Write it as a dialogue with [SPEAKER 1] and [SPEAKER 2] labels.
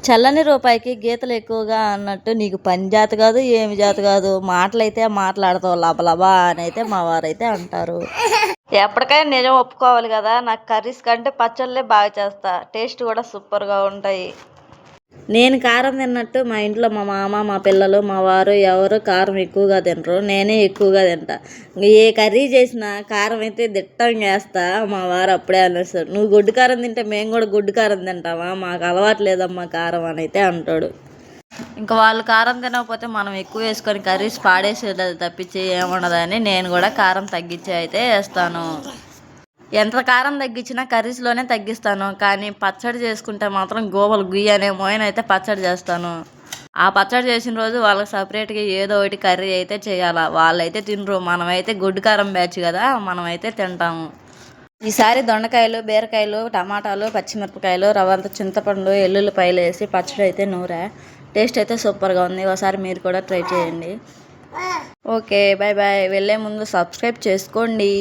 [SPEAKER 1] చల్లని రూపాయికి గీతలు ఎక్కువగా అన్నట్టు నీకు పని జాత కాదు ఏమి జాత కాదు, మాటలైతే మాట్లాడతావు లబలబా అని అయితే మా వారైతే అంటారు. ఎప్పటికైనా నిజం ఒప్పుకోవాలి కదా, నాకు కర్రీస్ కంటే పచ్చళ్ళే బాగా చేస్తా, టేస్ట్ కూడా సూపర్గా ఉంటాయి. నేను కారం తిన్నట్టు మా ఇంట్లో మా మామ, మా పిల్లలు, మా వారు ఎవరు కారం ఎక్కువగా తినరు, నేనే ఎక్కువగా తింటా. ఏ కర్రీ చేసినా కారం అయితే దిట్టంగా వేస్తా. మా వారు అప్పుడే అనేస్తారు, నువ్వు గొడ్డు కారం తింటే మేము కూడా గొడ్డు కారం తింటావా, మాకు అలవాటు లేదమ్మా కారం అని అయితే అంటాడు. ఇంకా వాళ్ళు కారం తినకపోతే మనం ఎక్కువ వేసుకొని కర్రీస్ పాడేసేది తప్పించి ఏముండదని నేను కూడా కారం తగ్గించి అయితే వేస్తాను. ఎంత కారం తగ్గించినా కర్రీస్లోనే తగ్గిస్తాను, కానీ పచ్చడి చేసుకుంటే మాత్రం గోవలు గుయ్యి అనే మోయనైతే పచ్చడి చేస్తాను. ఆ పచ్చడి చేసిన రోజు వాళ్ళకి సపరేట్గా ఏదో ఒకటి కర్రీ అయితే చేయాలా, వాళ్ళైతే తినరు. మనమైతే గొడ్డు కారం బ్యాచ్ కదా, మనమైతే తింటాము. ఈసారి దొండకాయలు, బీరకాయలు, టమాటాలు, పచ్చిమిరపకాయలు, రవ్వంత చింతపండు, ఎల్లుల్లిపాయలు వేసి పచ్చడి అయితే నూరా. టేస్ట్ అయితే సూపర్గా ఉంది, ఒకసారి మీరు కూడా ట్రై చేయండి. Okay, bye bye. వెళ్ళే ముందు సబ్స్క్రైబ్ చేసుకోండి.